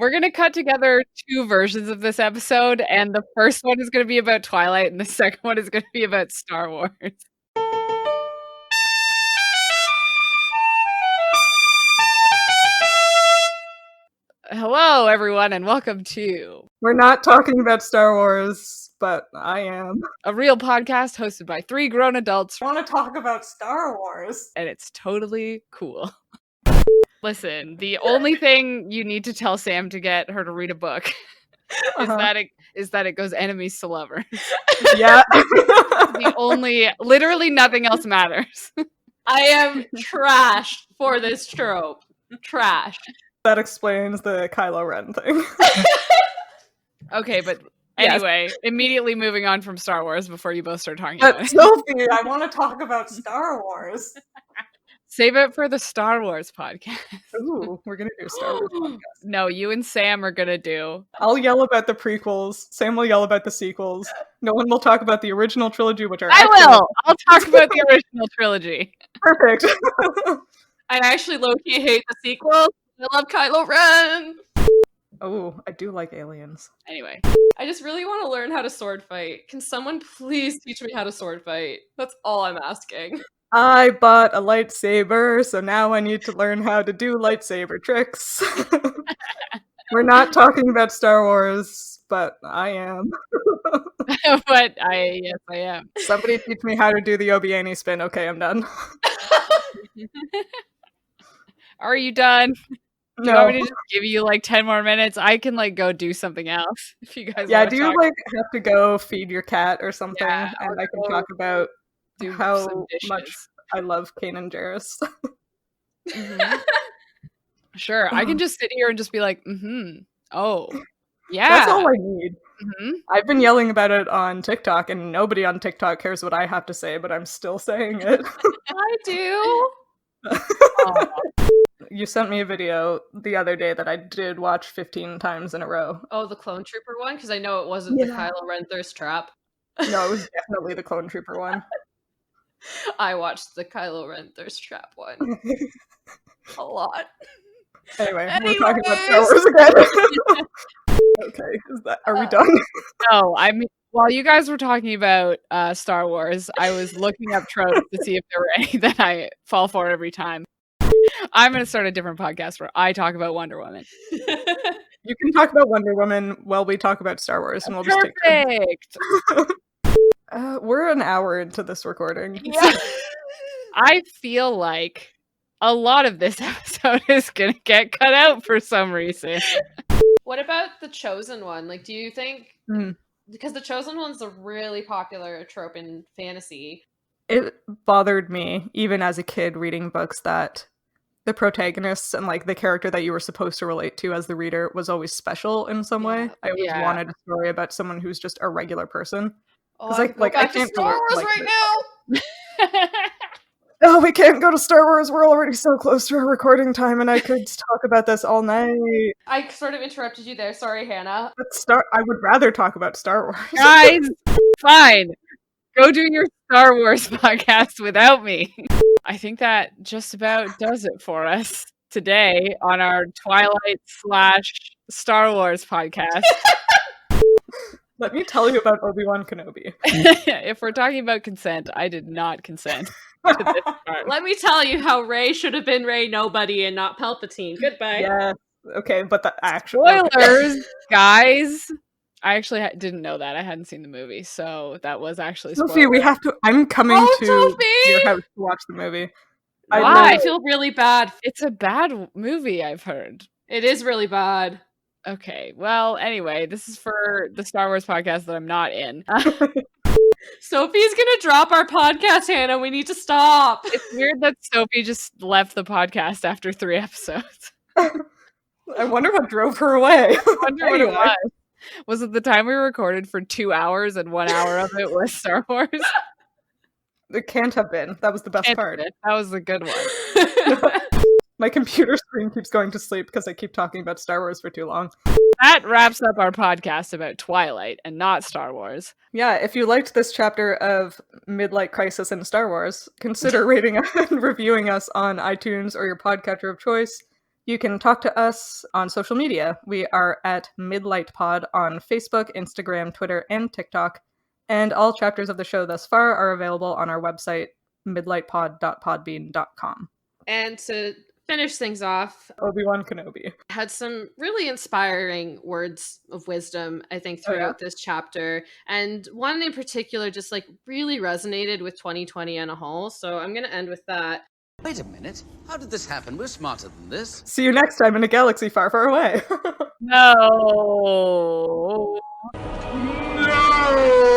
We're going to cut together two versions of this episode, and the first one is going to be about Twilight, and the second one is going to be about Star Wars. Hello, everyone, and welcome to... We're not talking about Star Wars, but I am. A real podcast hosted by three grown adults. I want to talk about Star Wars. And it's totally cool. Listen, the only thing you need to tell Sam to get her to read a book is that it goes enemies to lovers. Yeah. Literally nothing else matters. I am trash for this trope. Trash. That explains the Kylo Ren thing. Okay, but anyway, immediately moving on from Star Wars before you both start talking But about it. Sophie, I want to talk about Star Wars. Save it for the Star Wars podcast. Ooh, we're going to do a Star Wars podcast. No, you and Sam are going to do. I'll yell about the prequels. Sam will yell about the sequels. No one will talk about the original trilogy, which are I will! I'll talk about the original trilogy. Perfect. I actually low-key hate the sequel. I love Kylo Ren! Oh, I do like aliens. Anyway. I just really want to learn how to sword fight. Can someone please teach me how to sword fight? That's all I'm asking. I bought a lightsaber, so now I need to learn how to do lightsaber tricks. We're not talking about Star Wars, but I am. Yes, I am. Somebody teach me how to do the Obiani spin. Okay, I'm done. Are you done? Do you want me to just give you like 10 more minutes? I can like go do something else if you guys do you like have to go feed your cat or something? Yeah, and I can talk about how much I love Kanan Jarrus. Mm-hmm. Sure, I can just sit here and just be like, oh, yeah. That's all I need. Mm-hmm. I've been yelling about it on TikTok, and nobody on TikTok cares what I have to say, but I'm still saying it. I do. Oh. You sent me a video the other day that I did watch 15 times in a row. Oh, the Clone Trooper one? Because I know it wasn't the Kylo Ren thirst trap. No, it was definitely the Clone Trooper one. I watched the Kylo Ren thirst trap one. A lot. Anyway, we're talking about Star Wars again. Okay, are we done? No, I mean, while you guys were talking about Star Wars, I was looking up tropes to see if there were any that I fall for every time. I'm going to start a different podcast where I talk about Wonder Woman. You can talk about Wonder Woman while we talk about Star Wars, and we'll just take turns. We're an hour into this recording. Yeah. I feel like a lot of this episode is going to get cut out for some reason. What about the Chosen One? Like, do you think... Because the Chosen One's a really popular trope in fantasy. It bothered me, even as a kid, reading books that the protagonists and like the character that you were supposed to relate to as the reader was always special in some way. I always wanted a story about someone who's just a regular person. Oh, I can't Star Wars right now. Oh, we can't go to Star Wars. We're already so close to our recording time, and I could talk about this all night. I sort of interrupted you there. Sorry, Hannah. I would rather talk about Star Wars. Guys, fine. Go do your Star Wars podcast without me. I think that just about does it for us today on our Twilight / Star Wars podcast. Let me tell you about Obi-Wan Kenobi. If we're talking about consent, I did not consent to this part. Let me tell you how Rey should have been Rey Nobody and not Palpatine. Goodbye. Yeah. Okay, but the actual spoilers, guys. I actually didn't know that. I hadn't seen the movie, so that was actually spoilers. Sophie, we have to. I'm coming to your house to watch the movie. I feel really bad. It's a bad movie, I've heard. It is really bad. Okay, well, anyway, this is for the Star Wars podcast that I'm not in. Sophie's gonna drop our podcast, Hannah. We need to stop. It's weird that Sophie just left the podcast after 3 episodes. I wonder what drove her away. I wonder what it was. Was it the time we recorded for 2 hours and 1 hour of it was Star Wars? It can't have been. That was the best part. That was the good one. My computer screen keeps going to sleep because I keep talking about Star Wars for too long. That wraps up our podcast about Twilight and not Star Wars. Yeah, if you liked this chapter of Midlight Crisis in Star Wars, consider rating and reviewing us on iTunes or your podcatcher of choice. You can talk to us on social media. We are at Midlight Pod on Facebook, Instagram, Twitter, and TikTok. And all chapters of the show thus far are available on our website, midlightpod.podbean.com. And to finish things off, Obi-Wan Kenobi had some really inspiring words of wisdom, I think, throughout this chapter. And one in particular just like really resonated with 2020 on a whole. So I'm going to end with that. Wait a minute. How did this happen? We're smarter than this. See you next time in a galaxy far, far away. No. No!